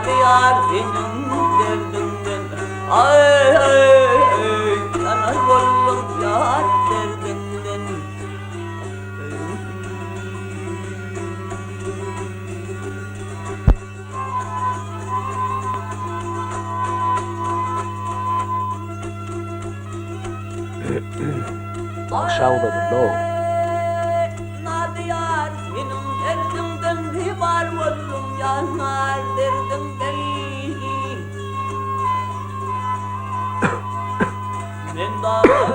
diyar senin derdinden. Ay ay ay yanar bollum yar derdinden. Aşağı dedim lo. Nadiyar senin derdinden dibar bollum yanar derdinden. Ben ay